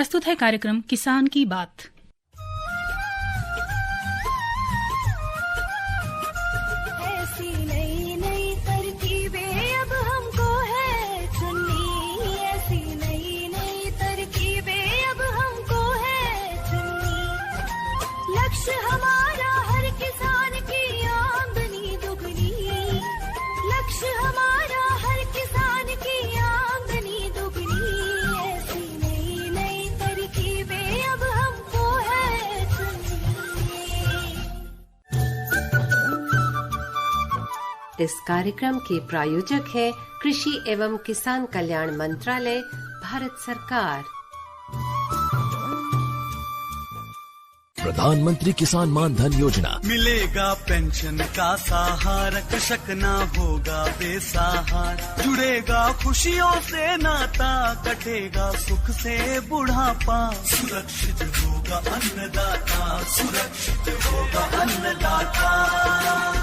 प्रस्तुत है कार्यक्रम किसान की बात। इस कार्यक्रम के प्रायोजक है कृषि एवं किसान कल्याण मंत्रालय, भारत सरकार। प्रधानमंत्री किसान मान धन योजना। मिलेगा पेंशन का सहारा, कृषक ना होगा बेसहारा। जुड़ेगा खुशियों से नाता, कटेगा सुख से बुढ़ापा। सुरक्षित होगा अन्नदाता, सुरक्षित होगा अन्नदाता।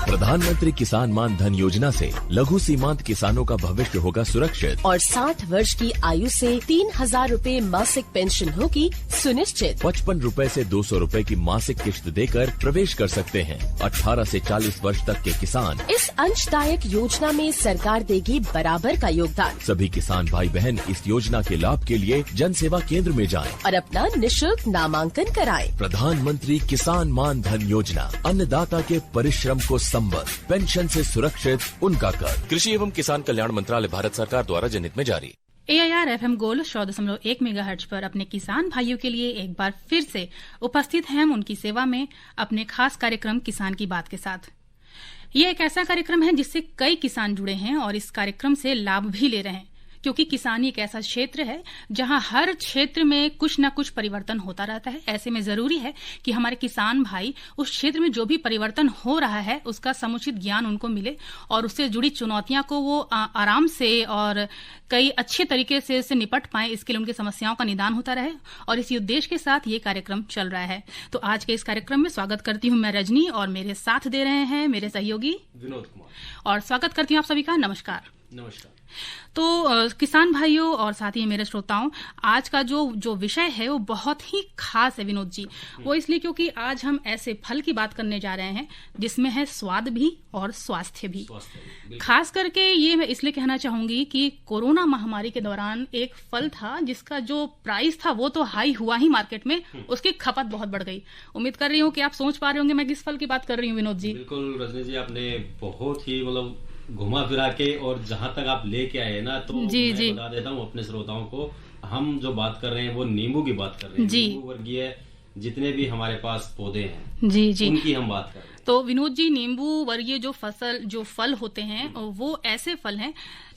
प्रधानमंत्री किसान मान धन योजना से लघु सीमांत किसानों का भविष्य होगा सुरक्षित और 60 वर्ष की आयु से 3,000 रूपए मासिक पेंशन होगी सुनिश्चित। 55 रूपए से 200 रूपए की मासिक किश्त देकर प्रवेश कर सकते हैं। 18 से 40 वर्ष तक के किसान इस अंशदायक योजना में सरकार देगी बराबर का योगदान। सभी किसान भाई बहन इस योजना के लाभ के लिए जन सेवा केंद्र में जाएं और अपना निःशुल्क नामांकन कराएं। प्रधानमंत्री किसान मान धन योजना, अन्नदाता के परिश्रम को संबद्ध, पेंशन से सुरक्षित उनका कर। कृषि एवं किसान कल्याण मंत्रालय, भारत सरकार द्वारा जनहित में जारी। AIR FM गोल्ड 100.1 मेगाहर्ट्ज पर अपने किसान भाइयों के लिए एक बार फिर से उपस्थित हैं हम उनकी सेवा में अपने खास कार्यक्रम किसान की बात के साथ। ये एक ऐसा कार्यक्रम है जिससे कई किसान जुड़े हैं और इस कार्यक्रम से लाभ भी ले रहे हैं, क्योंकि किसानी एक ऐसा क्षेत्र है जहां हर क्षेत्र में कुछ न कुछ परिवर्तन होता रहता है। ऐसे में जरूरी है कि हमारे किसान भाई उस क्षेत्र में जो भी परिवर्तन हो रहा है उसका समुचित ज्ञान उनको मिले और उससे जुड़ी चुनौतियां को वो आराम से और कई अच्छे तरीके से इससे निपट पाएं, इसके लिए उनकी समस्याओं का निदान होता रहे और इसी उद्देश्य के साथ ये कार्यक्रम चल रहा है। तो आज के इस कार्यक्रम में स्वागत करती हूँ मैं रजनी और मेरे साथ दे रहे हैं मेरे सहयोगी विनोद कुमार। और स्वागत करती हूँ आप सभी का। नमस्कार। नमस्कार। तो किसान भाइयों और साथ ही मेरे श्रोताओं, आज का जो विषय है वो बहुत ही खास है विनोद जी। वो इसलिए क्योंकि आज हम ऐसे फल की बात करने जा रहे हैं जिसमें है स्वाद भी और स्वास्थ्य भी। खास करके ये मैं इसलिए कहना चाहूंगी कि कोरोना महामारी के दौरान एक फल था जिसका जो प्राइस था वो तो हाई हुआ ही मार्केट में, उसकी खपत बहुत बढ़ गई। उम्मीद कर रही हूँ कि आप समझ पा रहे होंगे मैं किस फल की बात कर रही हूँ विनोद जी। बिल्कुल रजनी जी, आपने बहुत ही घुमा फिरा के और जहां तक आप लेके आए ना, तो मैं बता देता हूँ अपने श्रोताओं को, हम जो बात कर रहे हैं वो नींबू की बात कर रहे हैं। नींबू वर्गीय जितने भी हमारे पास पौधे हैं जी उनकी हम बात कर रहे हैं। तो विनोद जी, नींबू वर्गीय जो फल होते हैं वो ऐसे फल हैं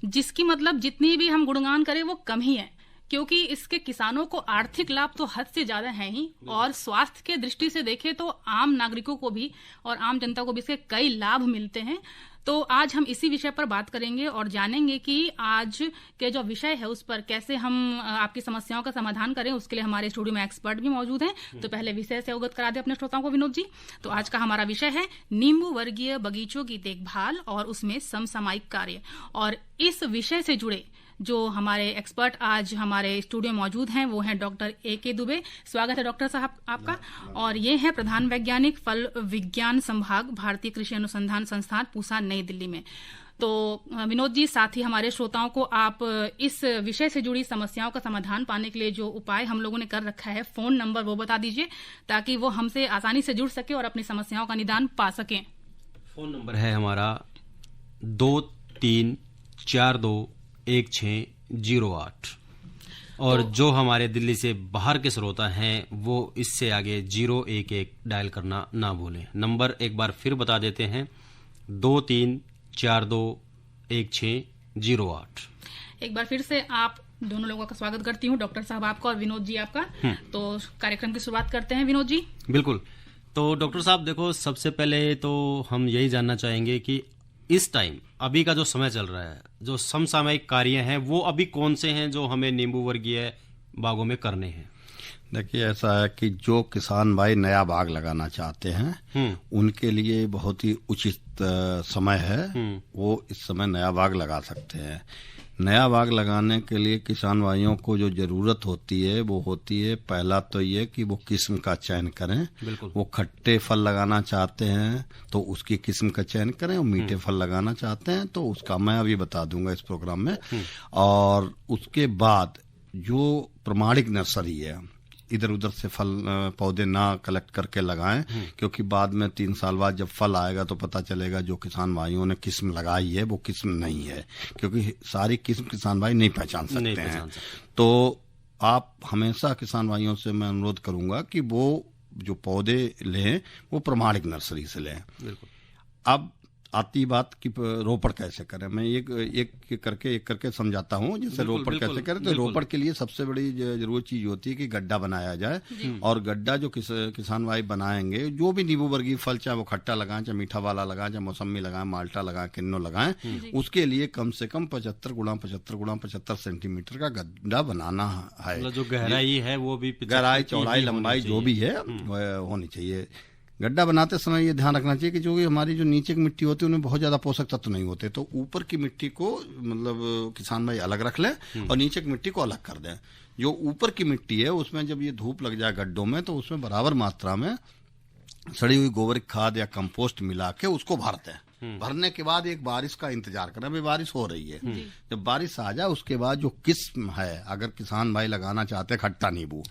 जिसकी मतलब जितनी भी हम गुणगान करें वो कम ही है, क्योंकि इसके किसानों को आर्थिक लाभ तो हद से ज्यादा है ही और स्वास्थ्य के दृष्टि से देखें तो आम नागरिकों को भी और आम जनता को भी इसके कई लाभ मिलते हैं। तो आज हम इसी विषय पर बात करेंगे और जानेंगे कि आज के जो विषय है उस पर कैसे हम आपकी समस्याओं का समाधान करें। उसके लिए हमारे स्टूडियो में एक्सपर्ट भी मौजूद हैं। तो पहले विषय से अवगत करा दें अपने श्रोताओं को विनोद जी। तो आज का हमारा विषय है नींबू वर्गीय बगीचों की देखभाल और उसमें समसामयिक कार्य। और इस विषय से जुड़े जो हमारे एक्सपर्ट आज हमारे स्टूडियो में मौजूद हैं वो हैं डॉक्टर AK दुबे। स्वागत है डॉक्टर साहब आपका। और ये है प्रधान वैज्ञानिक फल विज्ञान संभाग, भारतीय कृषि अनुसंधान संस्थान, पूसा, नई दिल्ली में। तो विनोद जी, साथ ही हमारे श्रोताओं को आप इस विषय से जुड़ी समस्याओं का समाधान पाने के लिए जो उपाय हम लोगों ने कर रखा है, फोन नंबर वो बता दीजिए ताकि वो हमसे आसानी से जुड़ सके और अपनी समस्याओं का निदान पा सकें। फोन नंबर है हमारा 23421608 और जो हमारे दिल्ली से बाहर के श्रोता हैं वो इससे आगे 011 डायल करना ना भूलें। नंबर एक बार फिर बता देते हैं 23421608। एक बार फिर से आप दोनों लोगों का स्वागत करती हूँ, डॉक्टर साहब आपका और विनोद जी आपका। तो कार्यक्रम की शुरुआत करते हैं विनोद जी। बिल्कुल। तो डॉक्टर साहब देखो, सबसे पहले तो हम यही जानना चाहेंगे कि इस टाइम अभी का जो समय चल रहा है, जो समसामयिक कार्य हैं वो अभी कौन से हैं जो हमें नींबू वर्गीय बागों में करने हैं? देखिए, ऐसा है कि जो किसान भाई नया बाग लगाना चाहते हैं उनके लिए बहुत ही उचित समय है, वो इस समय नया बाग लगा सकते हैं। नया बाग लगाने के लिए किसान भाइयों को जो जरूरत होती है वो होती है, पहला तो ये कि वो किस्म का चयन करें। वो खट्टे फल लगाना चाहते हैं तो उसकी किस्म का चयन करें, और मीठे फल लगाना चाहते हैं तो उसका मैं अभी बता दूंगा इस प्रोग्राम में। और उसके बाद जो प्रमाणिक नर्सरी है, इधर उधर से फल पौधे ना कलेक्ट करके लगाएं, क्योंकि बाद में 3 साल बाद जब फल आएगा तो पता चलेगा जो किसान भाइयों ने किस्म लगाई है वो किस्म नहीं है, क्योंकि सारी किस्म किसान भाई नहीं पहचान सकते हैं। तो आप हमेशा किसान भाइयों से मैं अनुरोध करूंगा कि वो जो पौधे लें वो प्रमाणिक नर्सरी से लें। अब आती बात कि रोपड़ कैसे करें, मैं एक करके समझाता हूँ। जैसे रोपड़ कैसे करें, तो रोपड़ के लिए सबसे बड़ी जरूरत चीज होती है कि गड्ढा बनाया जाए। और गड्ढा जो किसान भाई बनाएंगे, जो भी नींबू वर्गीय फल, चाहे वो खट्टा लगाएं, चाहे मीठा वाला लगाएं, चाहे मौसमी लगाएं, माल्टा लगाएं, किन्नो लगाएं, उसके लिए कम से कम 75 x 75 सेंटीमीटर का गड्ढा बनाना है। जो गहराई है वो भी, गहराई, चौड़ाई, लंबाई जो भी है होनी चाहिए। गड्ढा बनाते समय ये ध्यान रखना चाहिए कि जो हमारी जो नीचे की मिट्टी होती है उनमें बहुत ज्यादा पोषक तत्व नहीं होते, तो ऊपर की मिट्टी को मतलब किसान भाई अलग रख लें और नीचे की मिट्टी को अलग कर दें। जो ऊपर की मिट्टी है उसमें जब ये धूप लग जाए गड्ढों में, तो उसमें बराबर मात्रा में सड़ी हुई गोबर खाद या कंपोस्ट मिला के उसको भरते हैं। भरने के बाद एक बारिश का इंतजार करें। अभी बारिश हो रही है, जब बारिश आ जाए उसके बाद जो किस्म है, अगर किसान भाई लगाना चाहते हैं खट्टा नींबू,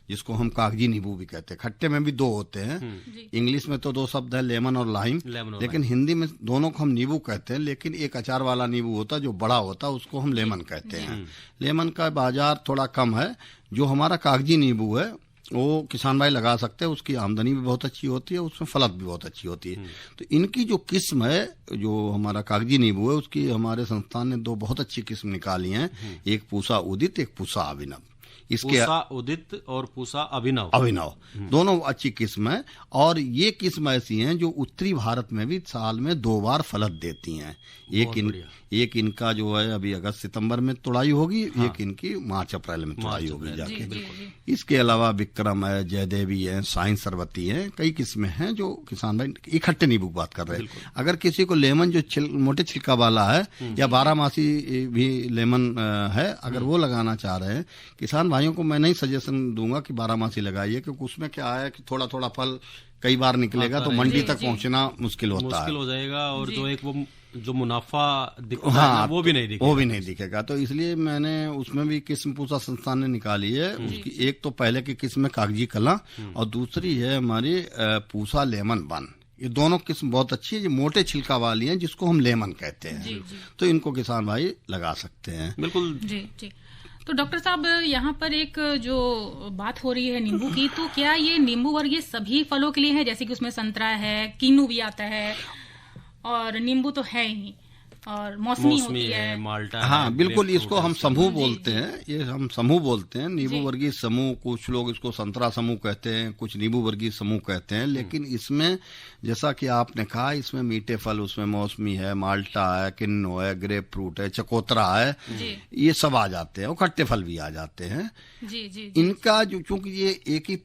जिसको हम कागजी नींबू भी कहते हैं, खट्टे में भी 2 होते हैं। इंग्लिश में तो 2 शब्द है, लेमन और लाइम, लेकिन हिंदी में दोनों को हम नींबू कहते हैं। लेकिन एक अचार वाला नींबू होता है जो बड़ा होता है, उसको हम लेमन कहते हैं। लेमन का बाजार थोड़ा कम है। जो हमारा कागजी नींबू है वो किसान भाई लगा सकते हैं, उसकी आमदनी भी बहुत अच्छी होती है, उसमें फलत भी बहुत अच्छी होती है। तो इनकी जो किस्म है, जो हमारा कागजी नींबू है, उसकी हमारे संस्थान ने 2 बहुत अच्छी किस्म निकाली हैं। एक पूसा उदित, एक पूसा अभिनव। इसके पूसा उदित और पूसा अभिनव दोनों अच्छी किस्म है। और ये किस्म ऐसी हैं जो उत्तरी भारत में भी साल में 2 बार फलत देती हैं। एक इनका जो है अभी अगस्त सितंबर में तुड़ाई होगी, एक इनकी मार्च अप्रैल में तुड़ाई होगी जाके। इसके अलावा विक्रम है, जयदेवी है, साइन सरबती है, कई किस्में हैं जो किसान भाई इकट्ठे नींबू बात कर रहे हैं। अगर किसी को लेमन जो मोटे छिलका वाला है या 12मासी भी लेमन है, अगर वो लगाना चाह रहे हैं, किसान भाइयों को मैं नहीं सजेशन दूंगा कि 12मासी लगाइए, क्योंकि उसमें क्या है कि थोड़ा थोड़ा फल कई बार निकलेगा तो मंडी तक पहुंचना मुश्किल हो जाएगा। और जो एक वो जो मुनाफा दिखता है वो भी नहीं दिखेगा। तो इसलिए मैंने उसमें भी किस्म पूसा संस्थान ने निकाली है। उसकी एक तो पहले की किस्म है कागजी कला, और दूसरी है हमारी पूसा लेमन 1। ये दोनों किस्म बहुत अच्छी है। ये मोटे छिलका वाली हैं, जिसको हम लेमन कहते हैं। तो इनको किसान भाई लगा सकते हैं। बिल्कुल जी। तो डॉक्टर साहब, यहाँ पर एक जो बात हो रही है नींबू की, तो क्या ये नींबू वर्गीय सभी फलों के लिए है? जैसे कि उसमें संतरा है, किन्नू भी आता है, और नींबू तो है ही, और मौसमी होती है, माल्टा। हाँ बिल्कुल, इसको हम समूह बोलते हैं। ये हम समूह बोलते हैं, नींबू वर्गीय समूह। कुछ लोग इसको संतरा समूह कहते हैं, कुछ नींबू वर्गीय समूह कहते हैं। लेकिन इसमें जैसा कि आपने कहा, इसमें मीठे फल, उसमें मौसमी है, माल्टा है, किन्नो है, ग्रेप फ्रूट है, चकोतरा है, ये सब आ जाते हैं। और खट्टे फल भी आ जाते हैं। इनका जो, चूंकि ये एक ही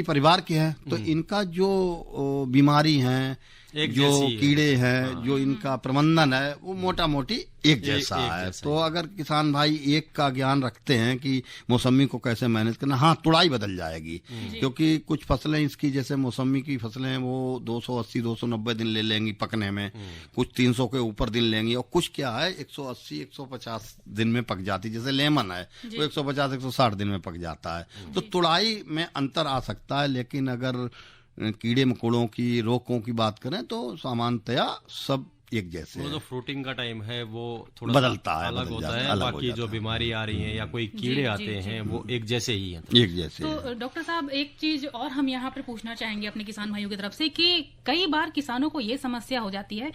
परिवार के हैं, तो इनका जो बीमारी है, जो कीड़े हैं, जो इनका प्रबंधन है, वो मोटा मोटी एक जैसा है। तो अगर किसान भाई एक का ज्ञान रखते हैं कि मौसमी को कैसे मैनेज करना, हाँ तुड़ाई बदल जाएगी, क्योंकि कुछ फसलें इसकी, जैसे मौसमी की फसलें हैं, वो 280-290 दिन ले लेंगी पकने में, कुछ 300 के ऊपर दिन लेंगी, और कुछ क्या है 180-150 दिन में पक जाती। जैसे लेमन है वो 150-160 दिन में पक जाता है। तो तुड़ाई में अंतर आ सकता है। लेकिन अगर कीड़े मकोड़ों की, रोगों की बात करें तो सामान्यतया सब एक जैसे। वो जो फ्रूटिंग का टाइम है वो थोड़ा बदलता है, अलग होता है। बाकी जो बीमारी आ रही है या कोई कीड़े आते हैं वो एक जैसे ही हैं। एक जैसे। तो डॉक्टर साहब, एक चीज और हम यहाँ पर पूछना चाहेंगे अपने किसान भाइयों की तरफ से कि कई बार किसानों को ये समस्या हो जाती है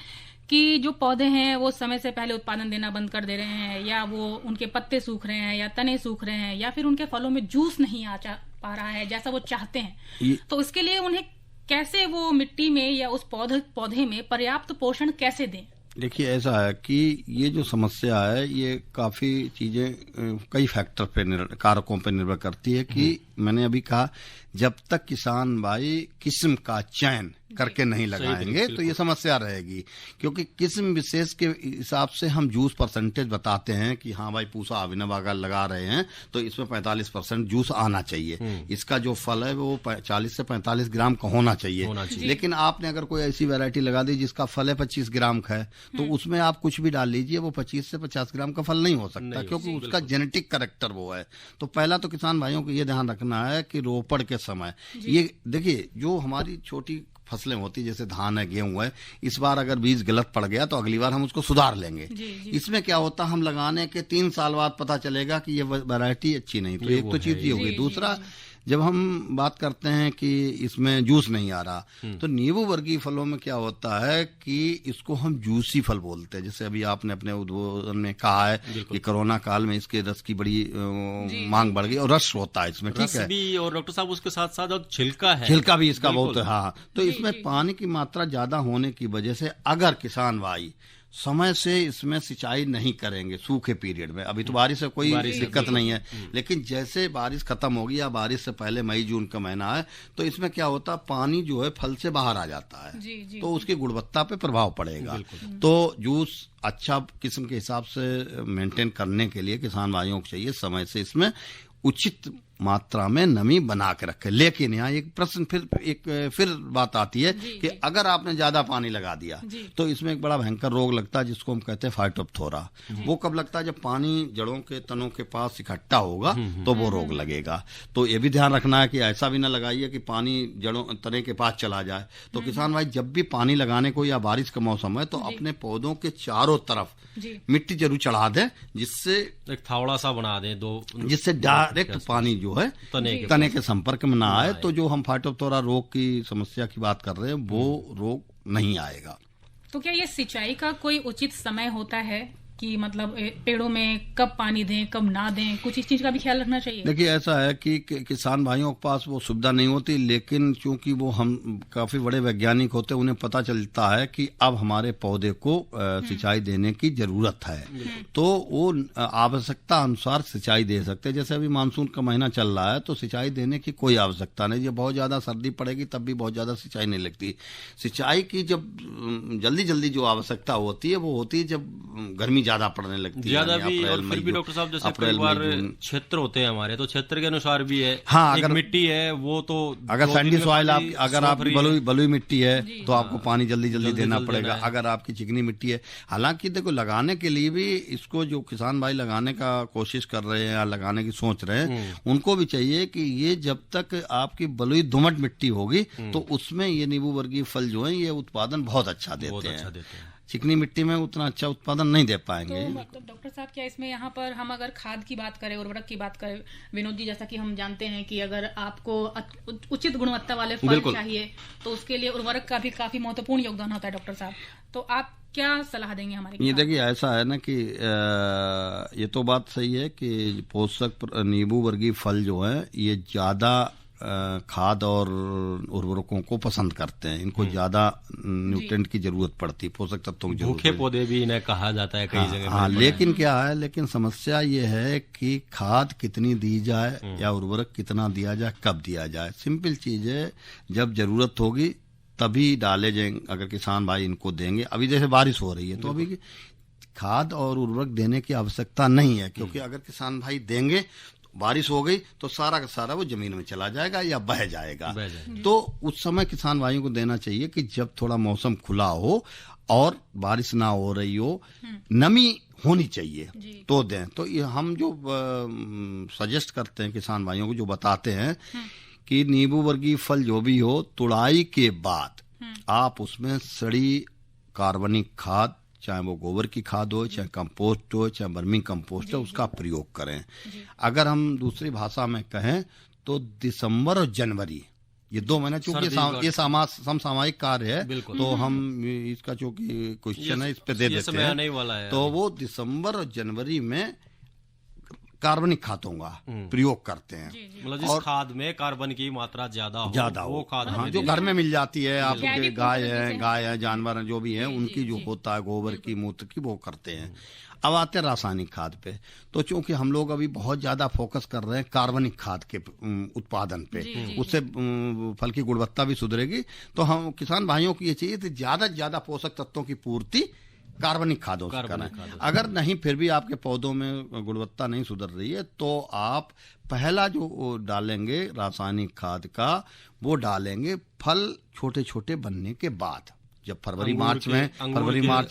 कि जो पौधे हैं वो समय से पहले उत्पादन देना बंद कर दे रहे हैं, या वो उनके पत्ते सूख रहे हैं, या तने सूख रहे हैं, या फिर उनके फलों में जूस नहीं आ पा रहा है जैसा वो चाहते हैं। तो इसके लिए उन्हें कैसे वो मिट्टी में या उस पौधे में पर्याप्त पोषण कैसे दें? देखिए, ऐसा है कि ये जो समस्या है ये काफी चीजें, कई फैक्टर पे, कारकों पे निर्भर करती है। कि मैंने अभी कहा जब तक किसान भाई किस्म का चयन करके नहीं लगाएंगे तो ये समस्या रहेगी, क्योंकि किस्म विशेष के हिसाब से हम जूस परसेंटेज बताते हैं कि हाँ भाई पूसा अभिनव अगर लगा रहे हैं तो इसमें 45% जूस आना चाहिए, इसका जो फल है वो 40 से 45 ग्राम का होना चाहिए। लेकिन आपने अगर कोई ऐसी वैरायटी लगा दी जिसका फल है 25 ग्राम का है, तो उसमें आप कुछ भी डाल लीजिए, वो 25 से 50 ग्राम का फल नहीं हो सकता, क्योंकि उसका जेनेटिक कैरेक्टर वो है। तो पहला तो किसान भाइयों को ये ध्यान रखना है कि रोपड़ के समय ये देखिए, जो हमारी छोटी फसलें होती जैसे धान है, गेहूं है, इस बार अगर बीज गलत पड़ गया तो अगली बार हम उसको सुधार लेंगे। इसमें क्या होता, हम लगाने के 3 साल बाद पता चलेगा कि ये वैरायटी अच्छी नहीं, तो एक तो चीज ये होगी। दूसरा, जब हम बात करते हैं कि इसमें जूस नहीं आ रहा, तो नींबू वर्गीय फलों में क्या होता है कि इसको हम जूसी फल बोलते हैं। जैसे अभी आपने अपने उद्बोधन में कहा है कि कोरोना काल में इसके रस की बड़ी मांग बढ़ गई और रस होता है इसमें, ठीक है। भी और डॉक्टर साहब उसके साथ साथ और छिलका है, छिलका भी इसका बहुत है। हाँ, तो इसमें पानी की मात्रा ज्यादा होने की वजह से अगर किसान भाई समय से इसमें सिंचाई नहीं करेंगे सूखे पीरियड में, अभी तो बारिश से कोई दिक्कत नहीं है, लेकिन जैसे बारिश खत्म होगी या बारिश से पहले मई जून का महीना है, तो इसमें क्या होता है, पानी जो है फल से बाहर आ जाता है, तो उसकी गुणवत्ता पे प्रभाव पड़ेगा। तो जूस अच्छा किस्म के हिसाब से मेंटेन करने के लिए किसान भाइयों को चाहिए समय से इसमें उचित मात्रा में नमी बना के रखे। लेकिन यहाँ एक प्रश्न फिर बात आती है कि अगर आपने ज्यादा पानी लगा दिया तो इसमें एक बड़ा भयंकर रोग लगता है जिसको हम कहते हैं फाइटोप्थोरा। वो कब लगता है, जब पानी जड़ों के तनों के पास इकट्ठा होगा तो वो रोग लगेगा। तो ये भी ध्यान रखना है कि ऐसा भी ना लगाइए कि पानी जड़ों तने के पास चला जाए। तो किसान भाई जब भी पानी लगाने को या बारिश का मौसम है तो अपने पौधों के चारों तरफ मिट्टी जरूर चढ़ा दें, जिससे एक थावड़ा सा बना दें जिससे डायरेक्ट पानी जो है तने के संपर्क में ना आए, तो जो हम फाइटोप्थोरा रोग की समस्या की बात कर रहे हैं वो रोग नहीं आएगा। तो क्या ये सिंचाई का कोई उचित समय होता है कि मतलब पेड़ों में कब पानी दें कब ना दें, कुछ इस चीज का भी ख्याल रखना चाहिए? देखिए ऐसा है कि किसान भाइयों के पास वो सुविधा नहीं होती, लेकिन चूंकि वो हम काफी बड़े वैज्ञानिक होते हैं, उन्हें पता चलता है कि अब हमारे पौधे को सिंचाई देने की जरूरत है, तो वो आवश्यकता अनुसार सिंचाई दे सकते हैं। जैसे अभी मानसून का महीना चल रहा है तो सिंचाई देने की कोई आवश्यकता नहीं, जब बहुत ज्यादा सर्दी पड़ेगी तब भी बहुत ज्यादा सिंचाई नहीं लगती। सिंचाई की जब जल्दी जल्दी जो आवश्यकता होती है वो होती है जब गर्मी ज्यादा पड़ने लगती है, ज्यादा भी। और फिर भी डॉक्टर साहब जैसे कई बार क्षेत्र होते हैं हमारे, तो क्षेत्र के अनुसार भी है। हाँ, अगर मिट्टी है वो तो अगर सैंडी सॉइल अगर आप बलुई मिट्टी है तो आपको पानी जल्दी जल्दी देना पड़ेगा। अगर आपकी चिकनी मिट्टी है, हालांकि देखो लगाने के लिए भी इसको जो किसान भाई लगाने का कोशिश कर रहे हैं या लगाने की सोच रहे हैं उनको भी चाहिए कि ये जब तक आपकी बलुई दोमट मिट्टी होगी तो उसमें ये नींबू वर्गीय फल जो है ये उत्पादन बहुत अच्छा देते हैं। चिकनी मिट्टी में उतना अच्छा उत्पादन नहीं दे पाएंगे। तो मतलब डॉक्टर साहब क्या इसमें यहाँ पर हम अगर खाद की बात करें, उर्वरक की बात करें, विनोद जी, जैसा कि हम जानते हैं कि अगर आपको उचित गुणवत्ता वाले फल चाहिए तो उसके लिए उर्वरक का भी काफी महत्वपूर्ण योगदान होता है डॉक्टर साहब, तो आप क्या सलाह देंगे हमारे? ये देखिए ऐसा है ना कि ये तो बात सही है कि पोषक नींबू वर्गीय फल जो है ये ज्यादा खाद और उर्वरकों को पसंद करते हैं, इनको ज्यादा न्यूट्रिएंट की जरूरत पड़ती है, पोषक तत्वों की जरूरत। भूखे पौधे भी इन्हें कहा जाता है कई जगह। हाँ, लेकिन क्या है, लेकिन समस्या ये है कि खाद कितनी दी जाए या उर्वरक कितना दिया जाए, कब दिया जाए। सिंपल चीज है, जब जरूरत होगी तभी डाले जाएंगे। अगर किसान भाई इनको देंगे, अभी जैसे बारिश हो रही है तो अभी खाद और उर्वरक देने की आवश्यकता नहीं है, क्योंकि अगर किसान भाई देंगे बारिश हो गई तो सारा का सारा वो जमीन में चला जाएगा या बह जाएगा। तो उस समय किसान भाइयों को देना चाहिए कि जब थोड़ा मौसम खुला हो और बारिश ना हो रही हो, नमी होनी चाहिए तो दें। तो ये हम जो सजेस्ट करते हैं किसान भाइयों को, जो बताते हैं कि नींबू वर्गीय फल जो भी हो, तुड़ाई के बाद आप उसमें सड़ी कार्बनिक खाद, चाहे वो गोबर की खाद हो, चाहे कंपोस्ट हो, चाहे वर्मी कंपोस्ट हो, उसका प्रयोग करें। अगर हम दूसरी भाषा में कहें तो दिसंबर और जनवरी, ये 2 महीने, चूंकि ये समसामयिक कार्य है तो हम इसका चूंकि क्वेश्चन है इस पे दे देते हैं, तो वो दिसंबर और जनवरी में कार्बनिक खादों का प्रयोग करते हैं। मतलब जिस खाद में कार्बन की मात्रा ज्यादा हो वो खाद जो घर में मिल जाती है, आपके गाय है जानवर है जो भी है उनकी जो होता है गोबर की मूत्र की वो करते हैं। अब आते हैं रासायनिक खाद पे। तो चूंकि हम लोग अभी बहुत ज्यादा फोकस कर रहे हैं कार्बनिक खाद के उत्पादन पे, उससे फल की गुणवत्ता भी सुधरेगी। तो हम किसान भाइयों को ये चाहिए कि ज्यादा से ज्यादा पोषक तत्वों की पूर्ति कार्बनिक खादों से करें। अगर नहीं फिर भी आपके पौधों में गुणवत्ता नहीं सुधर रही है तो आप पहला जो डालेंगे रासायनिक खाद का वो डालेंगे फल छोटे छोटे बनने के बाद। जब फरवरी मार्च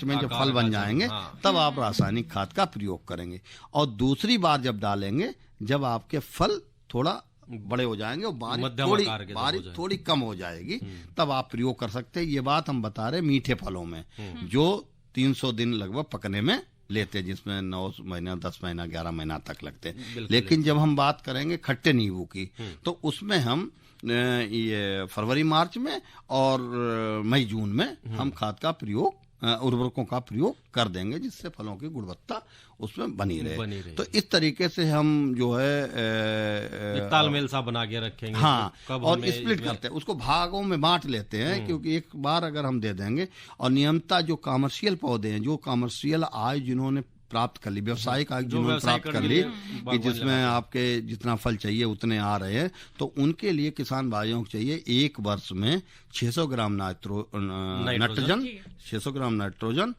में जब फल बन जाएंगे तब आप रासायनिक खाद का प्रयोग करेंगे। और दूसरी बार जब डालेंगे जब आपके फल थोड़ा बड़े हो जाएंगे और बारिश थोड़ी कम हो जाएगी तब आप प्रयोग कर सकते हैं। ये बात हम बता रहे मीठे फलों में जो 300 दिन लगभग पकने में लेते हैं, जिसमें 9 महीना 10 महीना 11 महीना तक लगते हैं। लेकिन जब हम बात करेंगे खट्टे नींबू की तो उसमें हम ये फरवरी मार्च में और मई जून में हम खाद का प्रयोग उर्वरकों का प्रयोग कर देंगे जिससे फलों की गुणवत्ता उसमें बनी रहे। तो इस तरीके से हम जो है तालमेल सा बना के रखेंगे। हाँ, और स्प्लिट करते हैं, उसको भागों में बांट लेते हैं क्योंकि एक बार अगर हम दे देंगे और नियमता जो कमर्शियल पौधे हैं, जो कमर्शियल आय जिन्होंने प्राप्त कर ली, व्यावसायिक आय जिन्होंने प्राप्त कर ली कि जिसमें आपके जितना फल चाहिए उतने आ रहे हैं, तो उनके लिए किसान भाइयों को चाहिए एक वर्ष में 600 gram nitrogen, 600 gram nitrogen,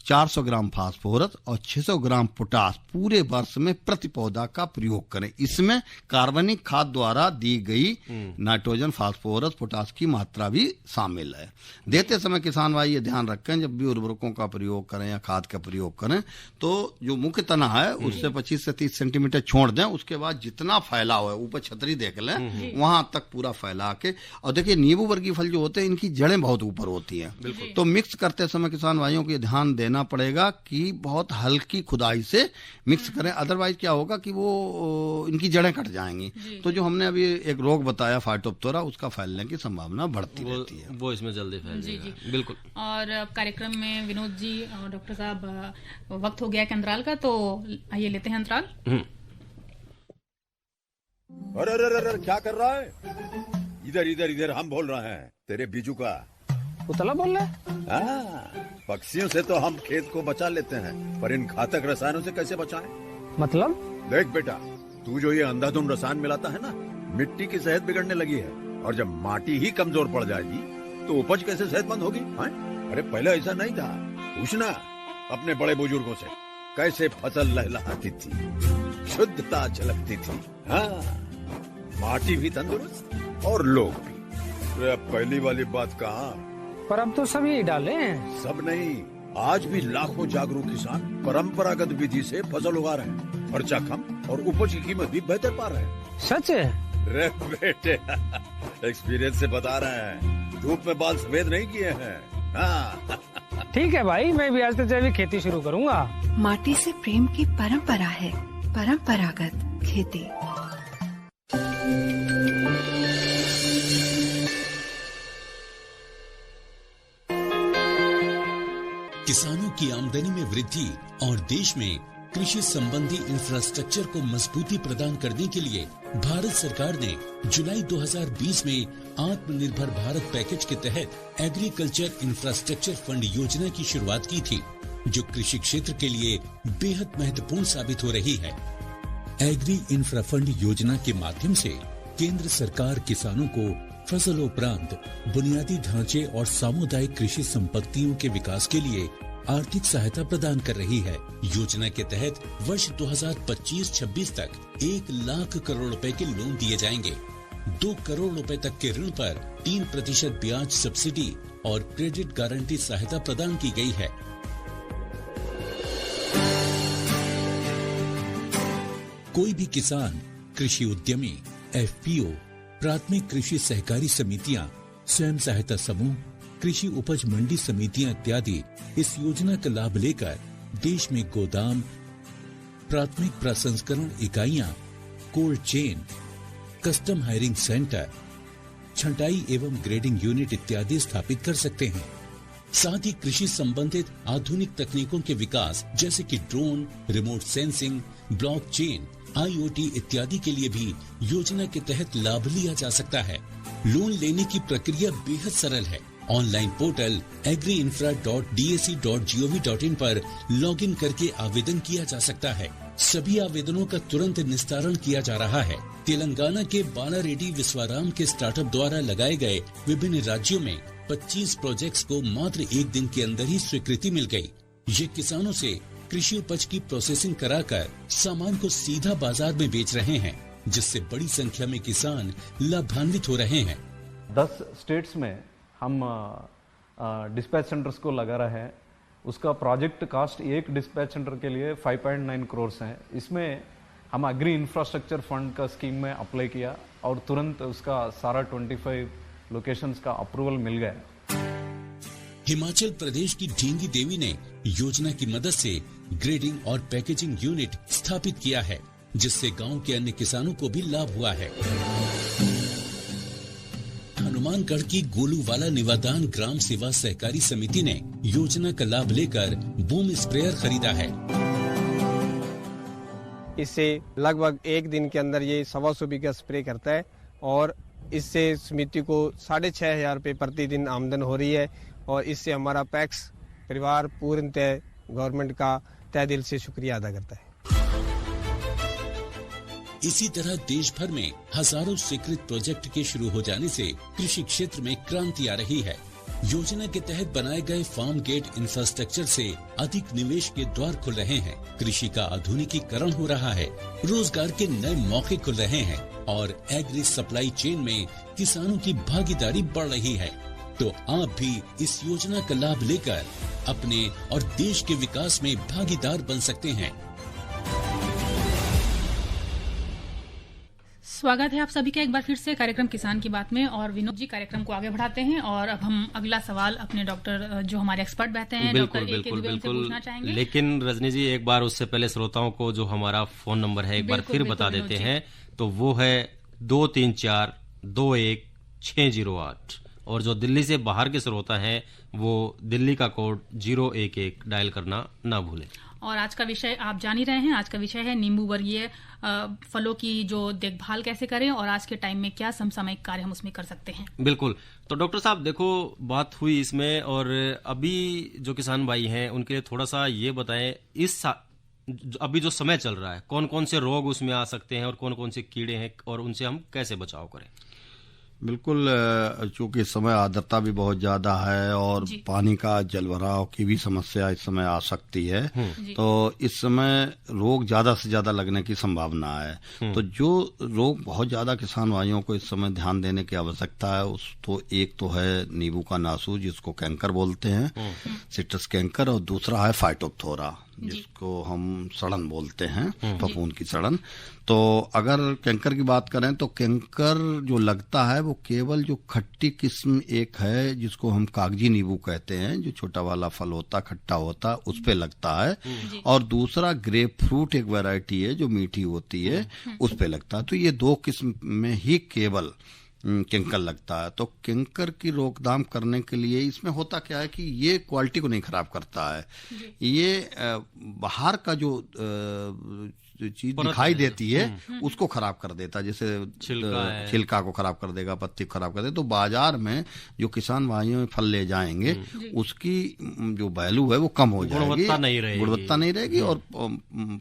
400 gram phosphorus और 600 ग्राम पोटास पूरे वर्ष में प्रति पौधा का प्रयोग करें। इसमें कार्बनिक खाद द्वारा दी गई नाइट्रोजन, फास्फोरस, पोटास की मात्रा भी शामिल है। देते समय किसान भाई ये ध्यान रखें जब भी उर्वरकों का प्रयोग करें या खाद का प्रयोग करें तो जो मुख्य तना है उससे 25 से 30 सेंटीमीटर छोड़ दें। उसके बाद जितना फैलाव है ऊपर छतरी देख लें वहां तक पूरा फैला के। और देखिए नींबू वर्गीय फल जो होते हैं इनकी जड़ें बहुत ऊपर होती हैं, तो मिक्स करते समय किसान भाइयों को ध्यान देना पड़ेगा कि बहुत हल्की खुदाई से मिक्स करें, अदरवाइज क्या होगा कि वो इनकी जड़ें कट जाएंगी। तो जो हमने अभी एक रोग बताया फाइटोप्थोरा, उसका फैलने की संभावना बढ़ती रहती है, वो इसमें जल्दी फैल जाएगा। बिल्कुल। और कार्यक्रम में विनोद जी और डॉक्टर साहब वक्त हो गया है अंतराल का, तो आइए लेते हैं अंतराल। अरे क्या कर रहा है? इधर इधर इधर हम बोल रहे हैं तेरे बीजू का। उतला बोल रहा है? पक्षियों से तो हम खेत को बचा लेते हैं पर इन घातक रसायनों से कैसे बचाएं? मतलब? देख बेटा, तू जो ये अंधाधुंध रसायन मिलाता है ना, मिट्टी की सेहत बिगड़ने लगी है और जब माटी ही कमजोर पड़ जाएगी तो उपज कैसे सेहतमंद होगी? अरे पहले ऐसा नहीं था, पूछना अपने बड़े बुजुर्गों से कैसे फसल लहलहाती थी, शुद्धता झलकती थी। हाँ, माटी भी तंदुरुस्त और लोग भी। अब पहली वाली बात कहाँ, पर अब तो सभी डाले हैं। सब नहीं, आज भी लाखों जागरूक किसान परंपरागत विधि से फसल उगा रहे हैं, खर्चा कम और उपज की कीमत भी बेहतर पा रहे हैं। सच है? रे बेटे, एक्सपीरियंस से बता रहे हैं, धूप में बाल सफेद नहीं किए हैं। हाँ। ठीक है भाई, मैं भी आज से जैविक खेती शुरू करूंगा। माटी से प्रेम की परंपरा है, परंपरागत खेती। किसानों की आमदनी में वृद्धि और देश में कृषि संबंधी इंफ्रास्ट्रक्चर को मजबूती प्रदान करने के लिए भारत सरकार ने जुलाई 2020 में आत्मनिर्भर भारत पैकेज के तहत एग्रीकल्चर इंफ्रास्ट्रक्चर फंड योजना की शुरुआत की थी, जो कृषि क्षेत्र के लिए बेहद महत्वपूर्ण साबित हो रही है। एग्री इंफ्रा फंड योजना के माध्यम से केंद्र सरकार किसानों को फसलोपरांत बुनियादी ढांचे और सामुदायिक कृषि संपत्तियों के विकास के लिए आर्थिक सहायता प्रदान कर रही है। योजना के तहत वर्ष 2025-26 तक 1 लाख करोड़ रुपए के लोन दिए जाएंगे। 2 करोड़ रुपए तक के ऋण पर 3% ब्याज सब्सिडी और क्रेडिट गारंटी सहायता प्रदान की गई है। कोई भी किसान, कृषि उद्यमी, FPO, प्राथमिक कृषि सहकारी समितियां, स्वयं सहायता समूह, कृषि उपज मंडी समितियां इत्यादि इस योजना का लाभ लेकर देश में गोदाम, प्राथमिक प्रसंस्करण इकाइयां, cold chain, custom hiring centre, छंटाई एवं ग्रेडिंग यूनिट इत्यादि स्थापित कर सकते हैं। साथ ही कृषि संबंधित आधुनिक तकनीकों के विकास जैसे कि drone, remote sensing, blockchain, IoT इत्यादि के लिए भी योजना के तहत लाभ लिया जा सकता है। लोन लेने की प्रक्रिया बेहद सरल है। ऑनलाइन पोर्टल agriinfra.dac.gov.in पर लॉगिन करके आवेदन किया जा सकता है। सभी आवेदनों का तुरंत निस्तारण किया जा रहा है। तेलंगाना के बालारेड्डी विश्वाराम के स्टार्टअप द्वारा लगाए गए विभिन्न राज्यों में 25 प्रोजेक्ट्स को मात्र 1 दिन के अंदर ही स्वीकृति मिल गई। ये किसानों से कृषि उपज की प्रोसेसिंग कराकर सामान को सीधा बाजार में बेच रहे हैं, जिससे बड़ी संख्या में किसान लाभान्वित हो रहे हैं। 10 स्टेट्स में हम डिस्पैच सेंटर्स को लगा रहे हैं। उसका प्रोजेक्ट कास्ट एक डिस्पैच सेंटर के लिए 5.9 करोड़ है। इसमें हम एग्री इंफ्रास्ट्रक्चर फंड का स्कीम में अप्लाई किया और तुरंत उसका सारा 25 लोकेशंस का अप्रूवल मिल गया। हिमाचल प्रदेश की ढींगी देवी ने योजना की मदद से ग्रेडिंग और पैकेजिंग यूनिट स्थापित किया है, जिससे गांव के अन्य किसानों को भी लाभ हुआ है। हनुमानगढ़ की गोलूवाला निवादान ग्राम सेवा सहकारी समिति ने योजना का लाभ लेकर बूम स्प्रेयर खरीदा है। इससे लगभग 1 दिन के अंदर ये 125 बीघा स्प्रे करता है और इससे समिति को 6,500 रुपये प्रतिदिन आमदन हो रही है और इससे हमारा पैक्स परिवार पूर्णतः गवर्नमेंट का तहे दिल से शुक्रिया अदा करता है। इसी तरह देश भर में हजारों स्वीकृत प्रोजेक्ट के शुरू हो जाने से कृषि क्षेत्र में क्रांति आ रही है। योजना के तहत बनाए गए फार्म गेट इंफ्रास्ट्रक्चर से अधिक निवेश के द्वार खुल रहे हैं, कृषि का आधुनिकीकरण हो रहा है, रोजगार के नए मौके खुल रहे हैं और एग्री सप्लाई चेन में किसानों की भागीदारी बढ़ रही है। तो आप भी इस योजना का लाभ लेकर अपने और देश के विकास में भागीदार बन सकते हैं। स्वागत है आप सभी का एक बार फिर से कार्यक्रम किसान की बात में। और विनोद जी कार्यक्रम को आगे बढ़ाते हैं और अब हम अगला सवाल अपने डॉक्टर जो हमारे एक्सपर्ट बैठे हैं बिल्कुल पूछना चाहेंगे। लेकिन रजनी जी एक बार उससे पहले श्रोताओं को जो हमारा फोन नंबर है एक बार फिर बता देते हैं। तो वो है 23421 और जो दिल्ली से बाहर के श्रोता हैं वो दिल्ली का कोड 011 डायल करना ना भूलें। और आज का विषय आप जान ही रहे हैं, आज का विषय है नींबू वर्गीय फलों की जो देखभाल कैसे करें और आज के टाइम में क्या समसामयिक कार्य हम उसमें कर सकते हैं। बिल्कुल। तो डॉक्टर साहब देखो बात हुई इसमें, और अभी जो किसान भाई हैं उनके लिए थोड़ा सा ये बताएं, इस अभी जो समय चल रहा है कौन कौन से रोग उसमें आ सकते हैं और कौन कौन से कीड़े हैं और उनसे हम कैसे बचाव करें। बिल्कुल, चूंकि इस समय आर्द्रता भी बहुत ज्यादा है और पानी का जलभराव की भी समस्या इस समय आ सकती है, तो इस समय रोग ज्यादा से ज्यादा लगने की संभावना है। तो जो रोग बहुत ज्यादा किसान भाइयों को इस समय ध्यान देने की आवश्यकता है एक तो है नींबू का नासू जिसको कैंकर बोलते हैं, सिट्रस कैंकर, और दूसरा है फाइटोप्थोरा जिसको हम सड़न बोलते हैं, फफूंद की सड़न। तो अगर कैंकर की बात करें तो कैंकर जो लगता है वो केवल जो खट्टी किस्म एक है जिसको हम कागजी नींबू कहते हैं, जो छोटा वाला फल होता खट्टा होता उस पे लगता है, और दूसरा ग्रेप फ्रूट एक वैरायटी है जो मीठी होती है उस पे लगता है। तो ये 2 किस्म में ही केवल कैंकर लगता है। तो कैंकर की रोकथाम करने के लिए इसमें होता क्या है कि ये क्वालिटी को नहीं खराब करता है, ये बाहर का जो चीज दिखाई देती है उसको खराब कर देता है, जैसे छिलका को खराब कर देगा, पत्ती को खराब कर देगा। तो बाजार में जो किसान भाइयों फल ले जाएंगे उसकी जो वैल्यू है वो कम हो जाएगी, गुणवत्ता नहीं रहेगी और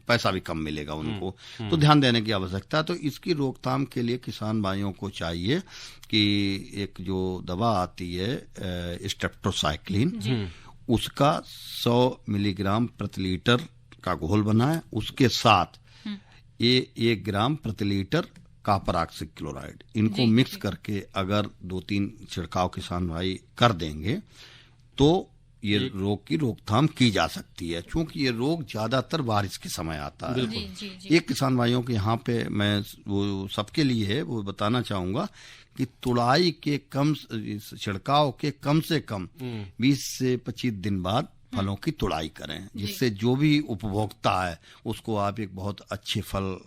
पैसा भी कम मिलेगा उनको। तो ध्यान देने की आवश्यकता है। तो इसकी रोकथाम के लिए किसान भाइयों को चाहिए कि एक जो दवा आती है स्ट्रेप्टोसाइक्लिन, उसका 100 मिलीग्राम प्रति लीटर का घोल बनाए, उसके साथ 1 ग्राम प्रति लीटर कॉपर ऑक्सीक्लोराइड क्लोराइड, इनको मिक्स करके अगर 2-3 छिड़काव किसान भाई कर देंगे तो ये रोग की रोकथाम की जा सकती है। क्योंकि ये रोग ज्यादातर बारिश के समय आता है। एक किसान भाइयों के यहाँ पे मैं वो सबके लिए है वो बताना चाहूंगा कि तुड़ाई के छिड़काव के कम से कम 20 से 25 दिन बाद फलों की तुड़ाई करें, जिससे जो भी उपभोक्ता है उसको आप एक बहुत अच्छे फल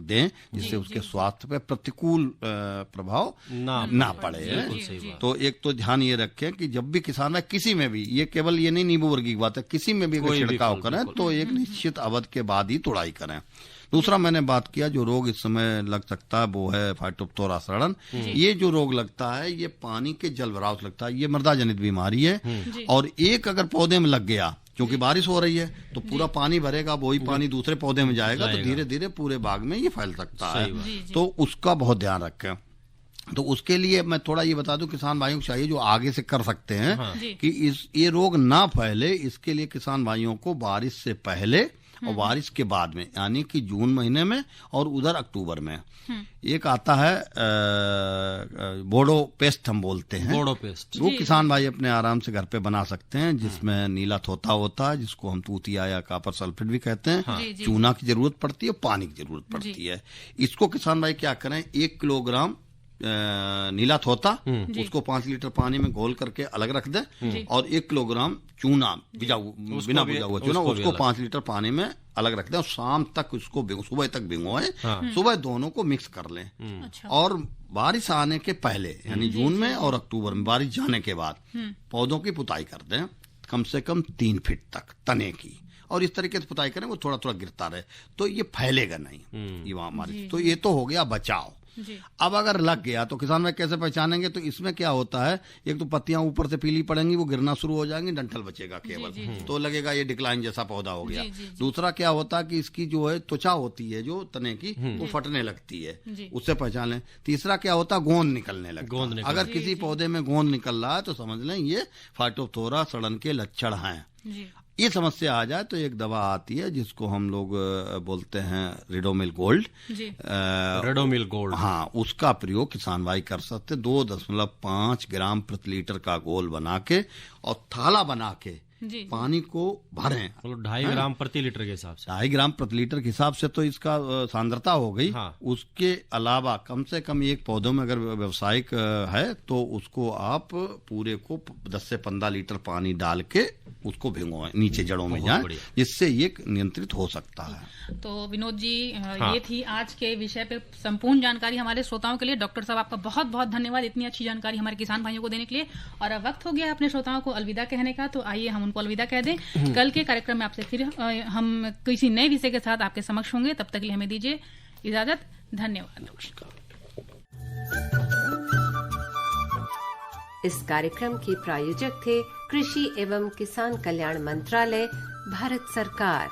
दें जिससे उसके स्वास्थ्य पे प्रतिकूल प्रभाव ना पड़े। तो एक तो ध्यान ये रखें कि जब भी किसान है किसी में भी, ये केवल ये नहीं नींबू वर्गीय की बात है, किसी में भी अगर छिड़काव करें तो एक निश्चित अवधि के बाद ही तुड़ाई करें। दूसरा मैंने बात किया जो रोग इस समय लग सकता है वो है फाइटोप्थोरा सड़न। ये जो रोग लगता है ये पानी के जल भराव से लगता है, ये मृदा जनित बीमारी है। और एक अगर पौधे में लग गया, क्योंकि बारिश हो रही है तो पूरा पानी भरेगा, वही पानी दूसरे पौधे में जाएगा तो धीरे धीरे पूरे बाग में ये फैल सकता है। तो उसका बहुत ध्यान रखें। तो उसके लिए मैं थोड़ा ये बता दूं, किसान भाइयों को चाहिए जो आगे से कर सकते हैं कि ये रोग ना फैले, इसके लिए किसान भाइयों को बारिश से पहले और बारिश के बाद में, यानी कि जून महीने में और उधर अक्टूबर में एक आता है बोडो पेस्ट हम बोलते हैं, बोडो पेस्ट। वो किसान भाई अपने आराम से घर पे बना सकते हैं, जिसमें नीला थोथा होता है जिसको हम तूतिया या कॉपर सल्फेट भी कहते हैं। चूना की जरूरत पड़ती है, पानी की जरूरत पड़ती है। इसको किसान भाई क्या करें, 1 किलोग्राम नीला थोता उसको 5 लीटर पानी में घोल करके अलग रख दें, और 1 किलोग्राम चूना बिना भुजा हुआ चूना उसको 5 लीटर पानी में अलग रख दें, और शाम तक उसको सुबह तक भिगोएं। सुबह दोनों को मिक्स कर लें। और बारिश आने के पहले यानी जून में और अक्टूबर में बारिश जाने के बाद पौधों की पुताई कर दें, कम से कम 3 फीट तक तने की, और इस तरीके से पुताई करें वो थोड़ा थोड़ा गिरता रहे तो ये फैलेगा नहीं ये हमारी। तो ये तो हो गया बचाव। अब अगर लग गया तो किसान भाई कैसे पहचानेंगे, तो इसमें क्या होता है, एक तो पत्तियां ऊपर से पीली पड़ेंगी, वो गिरना शुरू हो जाएंगी, डंठल बचेगा केवल, तो लगेगा ये डिक्लाइन जैसा पौधा हो गया। दूसरा क्या होता है कि इसकी जो है त्वचा होती है जो तने की वो फटने लगती है, उससे पहचान लें। तीसरा क्या होता है, गोंद निकलने लगता है। अगर किसी पौधे में गोंद निकल रहा है तो समझ लें ये फाइटोप्थोरा सड़न के लक्षण हैं। ये समस्या आ जाए तो एक दवा आती है जिसको हम लोग बोलते हैं रिडोमिल गोल्ड। रिडोमिल गोल्ड, हाँ, उसका प्रयोग किसान भाई कर सकते। 2.5 ग्राम प्रति लीटर का घोल बना के और थाला बना के पानी को भरें, 2.5 ग्राम प्रति लीटर के हिसाब से। 2.5 ग्राम प्रति लीटर के हिसाब से तो इसका सांद्रता हो गई। उसके अलावा कम से कम एक पौधों में अगर व्यावसायिक है तो उसको आप पूरे को 10 से 15 लीटर पानी डाल के उसको भिगोएं, नीचे जड़ों में जाए, जिससे ये नियंत्रित हो सकता है। तो विनोद जी, ये थी आज के विषय पे संपूर्ण जानकारी हमारे श्रोताओं के लिए। डॉक्टर साहब आपका बहुत बहुत धन्यवाद इतनी अच्छी जानकारी हमारे किसान भाइयों को देने के लिए। और अब वक्त हो गया अपने श्रोताओं को अलविदा कहने का, तो आइए हम उनको अलविदा कह दें। कल के कार्यक्रम में आपसे फिर हम किसी नए विषय के साथ आपके समक्ष होंगे। तब तक के लिए हमें दीजिए इजाजत। धन्यवाद। इस कार्यक्रम के प्रायोजक थे कृषि एवं किसान कल्याण मंत्रालय, भारत सरकार।